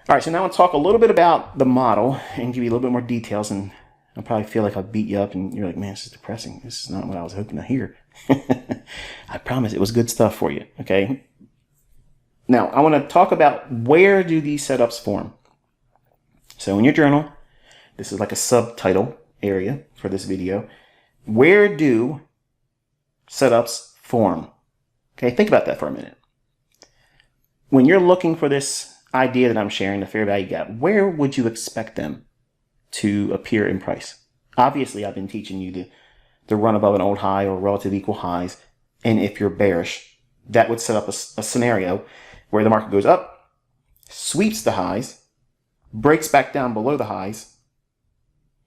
All right, so now I'll talk a little bit about the model and give you a little bit more details, and I'll probably feel like I'll beat you up and you're like, man, this is depressing. This is not what I was hoping to hear. I promise it was good stuff for you, okay? Now, I want to talk about where do these setups form. So in your journal, this is like a subtitle area for this video. Where do setups form? Okay, think about that for a minute. When you're looking for this idea that I'm sharing, the fair value gap, where would you expect them to appear in price? Obviously, I've been teaching you to run above an old high or relative equal highs. And if you're bearish, that would set up a scenario where the market goes up, sweeps the highs, breaks back down below the highs,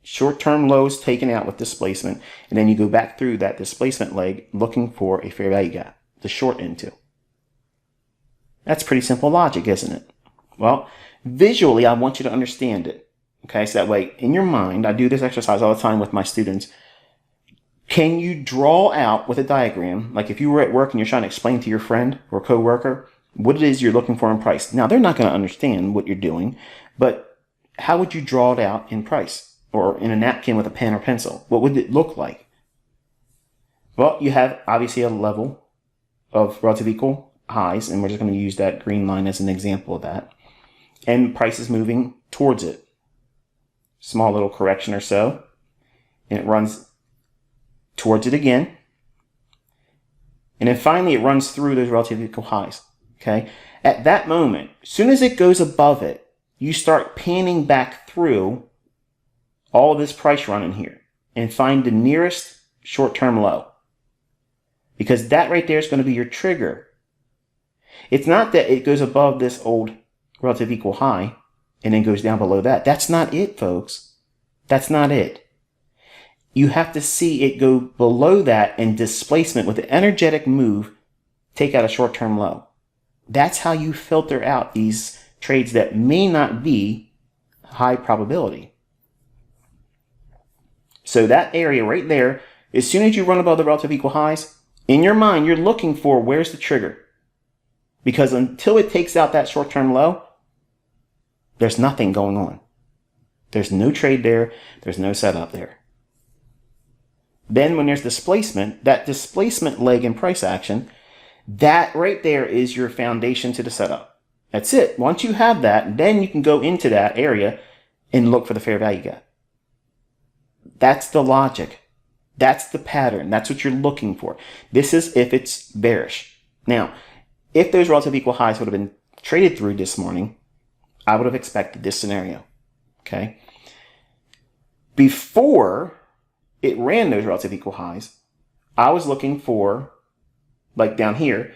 short-term lows taken out with displacement, and then you go back through that displacement leg looking for a fair value gap to short into. That's pretty simple logic, isn't it? Well, visually, I want you to understand it. Okay, so that way, in your mind, I do this exercise all the time with my students. Can you draw out with a diagram, like if you were at work and you're trying to explain to your friend or coworker what it is you're looking for in price? Now, they're not going to understand what you're doing, but how would you draw it out in price or in a napkin with a pen or pencil? What would it look like? Well, you have obviously a level of relative equal highs, and we're just going to use that green line as an example of that. And price is moving towards it. Small little correction or so, and it runs towards it again. And then finally it runs through those relative equal highs. Okay? At that moment, as soon as it goes above it, you start panning back through all this price run in here and find the nearest short-term low. Because that right there is going to be your trigger. It's not that it goes above this old relative equal high and then goes down below that. That's not it, folks. That's not it. You have to see it go below that and displacement with an energetic move, take out a short-term low. That's how you filter out these trades that may not be high probability. So that area right there, as soon as you run above the relative equal highs, in your mind, you're looking for where's the trigger. Because until it takes out that short-term low, there's nothing going on. There's no trade there. There's no setup there. Then when there's displacement, that displacement leg in price action, that right there is your foundation to the setup. That's it. Once you have that, then you can go into that area and look for the fair value gap. That's the logic. That's the pattern. That's what you're looking for. This is if it's bearish. Now, if those relative equal highs would have been traded through this morning, I would have expected this scenario. Okay. Before it ran those relative equal highs, I was looking for, like down here,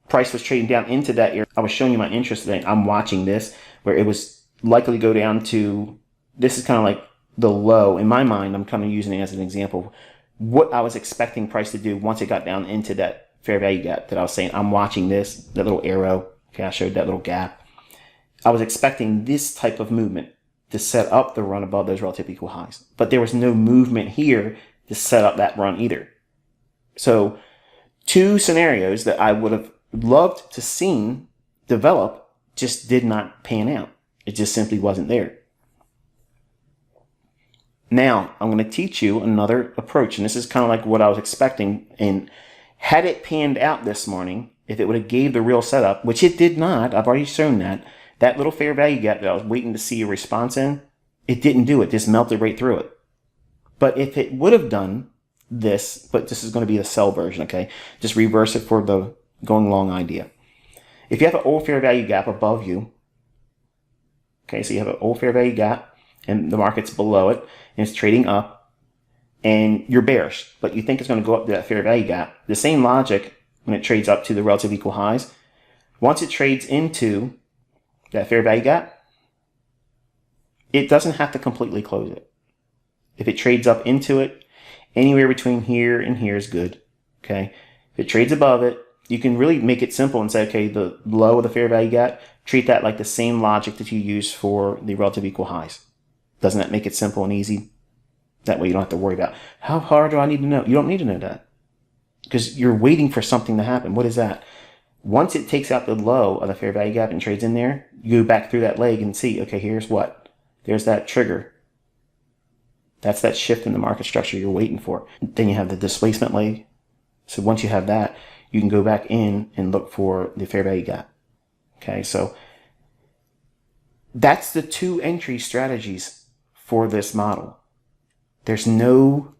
price was trading down into that area. I was showing you my interest today. I'm watching this where it was likely to go down to, this is kind of like the low. In my mind, I'm kind of using it as an example. What I was expecting price to do once it got down into that fair value gap that I was saying. I'm watching this, that little arrow. Okay, I showed that little gap. I was expecting this type of movement to set up the run above those relative equal highs. But there was no movement here to set up that run either. So two scenarios that I would have loved to seen develop just did not pan out. It just simply wasn't there. Now, I'm going to teach you another approach, and this is kind of like what I was expecting. And had it panned out this morning, if it would have gave the real setup, which it did not, I've already shown that, that little fair value gap that I was waiting to see a response in, it didn't do it. Just melted right through it. But if it would have done this, but this is going to be the sell version, okay? Just reverse it for the going long idea. If you have an old fair value gap above you, okay, so you have an old fair value gap and the market's below it and it's trading up and you're bearish, but you think it's going to go up to that fair value gap. The same logic when it trades up to the relative equal highs. Once it trades into that fair value gap, it doesn't have to completely close it. If it trades up into it, anywhere between here and here is good. Okay. If it trades above it, you can really make it simple and say, okay, the low of the fair value gap, treat that like the same logic that you use for the relative equal highs. Doesn't that make it simple and easy? That way you don't have to worry about how hard do I need to know? You don't need to know that because you're waiting for something to happen. What is that? Once it takes out the low of the fair value gap and trades in there, you go back through that leg and see, okay, here's what. There's that trigger. That's that shift in the market structure you're waiting for. Then you have the displacement leg. So once you have that, you can go back in and look for the fair value gap. Okay, so that's the 2 entry strategies for this model. There's no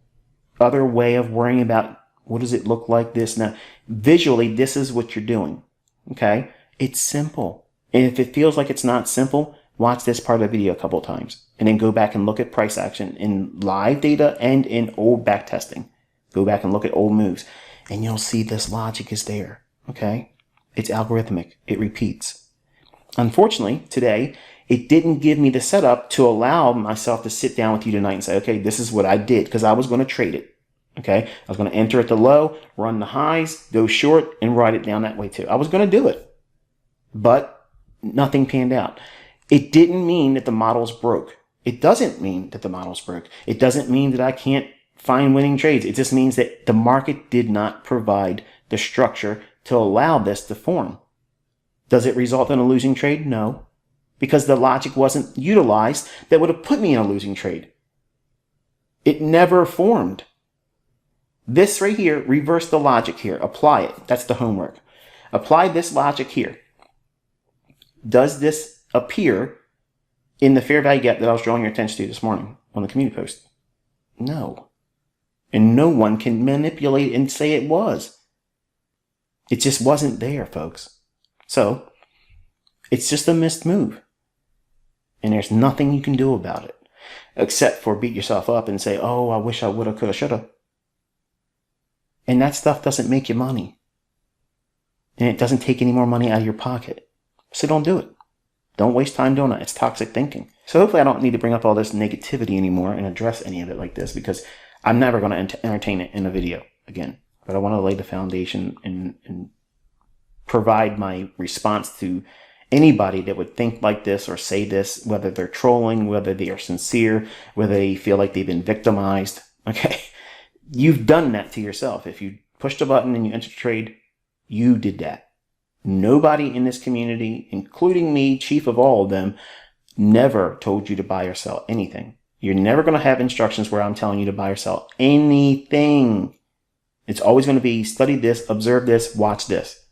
other way of worrying about what does it look like this. Now, visually, this is what you're doing. Okay, it's simple. And if it feels like it's not simple, watch this part of the video a couple of times and then go back and look at price action in live data and in old back testing. Go back and look at old moves and you'll see this logic is there. Okay, it's algorithmic. It repeats. Unfortunately, today, it didn't give me the setup to allow myself to sit down with you tonight and say, okay, this is what I did, because I was going to trade it. Okay, I was going to enter at the low, run the highs, go short, and ride it down that way too. I was going to do it, but nothing panned out. It didn't mean that the model's broke. It doesn't mean that the model's broke. It doesn't mean that I can't find winning trades. It just means that the market did not provide the structure to allow this to form. Does it result in a losing trade? No, because the logic wasn't utilized that would have put me in a losing trade. It never formed. This right here, reverse the logic here. Apply it. That's the homework. Apply this logic here. Does this appear in the fair value gap that I was drawing your attention to this morning on the community post? No. And no one can manipulate and say it was. It just wasn't there, folks. So, it's just a missed move. And there's nothing you can do about it. Except for beat yourself up and say, oh, I wish I woulda, coulda, shoulda. And that stuff doesn't make you money. And it doesn't take any more money out of your pocket. So don't do it. Don't waste time doing it. It's toxic thinking. So hopefully I don't need to bring up all this negativity anymore and address any of it like this, because I'm never going to entertain it in a video again. But I want to lay the foundation and provide my response to anybody that would think like this or say this, whether they're trolling, whether they are sincere, whether they feel like they've been victimized. Okay? You've done that to yourself. If you pushed a button and you entered a trade, you did that. Nobody in this community, including me, chief of all of them, never told you to buy or sell anything. You're never going to have instructions where I'm telling you to buy or sell anything. It's always going to be study this, observe this, watch this.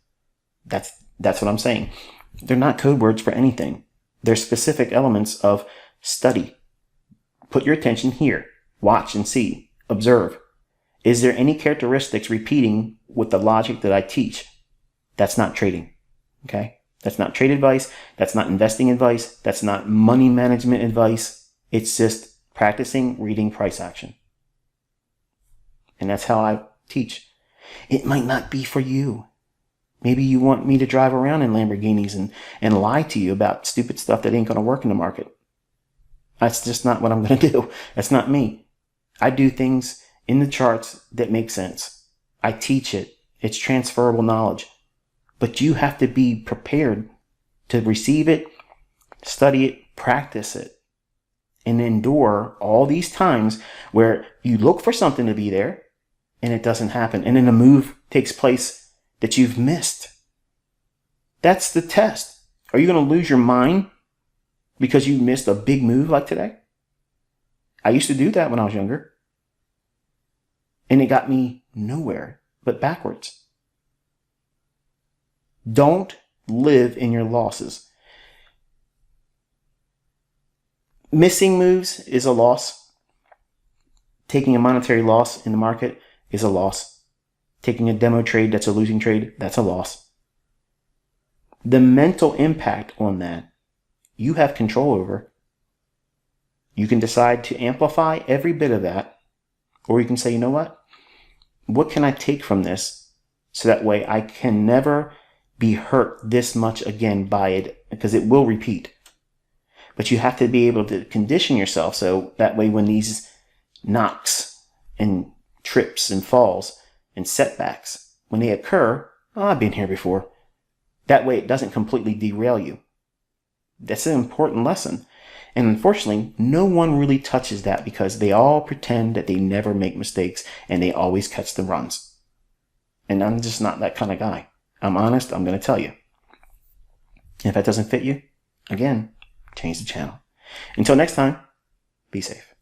That's what I'm saying. They're not code words for anything. They're specific elements of study. Put your attention here. Watch and see. Observe. Is there any characteristics repeating with the logic that I teach? That's not trading. Okay? That's not trade advice. That's not investing advice. That's not money management advice. It's just practicing reading price action. And that's how I teach. It might not be for you. Maybe you want me to drive around in Lamborghinis and lie to you about stupid stuff that ain't going to work in the market. That's just not what I'm going to do. That's not me. I do things in the charts that make sense. I teach it. It's transferable knowledge. But you have to be prepared to receive it, study it, practice it, and endure all these times where you look for something to be there and it doesn't happen. And then a move takes place that you've missed. That's the test. Are you going to lose your mind because you missed a big move like today? I used to do that when I was younger. And it got me nowhere but backwards. Don't live in your losses. Missing moves is a loss. Taking a monetary loss in the market is a loss. Taking a demo trade that's a losing trade, that's a loss. The mental impact on that, you have control over. You can decide to amplify every bit of that, or you can say, you know what? What can I take from this so that way I can never be hurt this much again by it, because it will repeat. But you have to be able to condition yourself so that way when these knocks and trips and falls and setbacks, when they occur, oh, I've been here before. That way it doesn't completely derail you. That's an important lesson. And unfortunately, no one really touches that because they all pretend that they never make mistakes and they always catch the runs. And I'm just not that kind of guy. I'm honest. I'm going to tell you. If that doesn't fit you, again, change the channel. Until next time, be safe.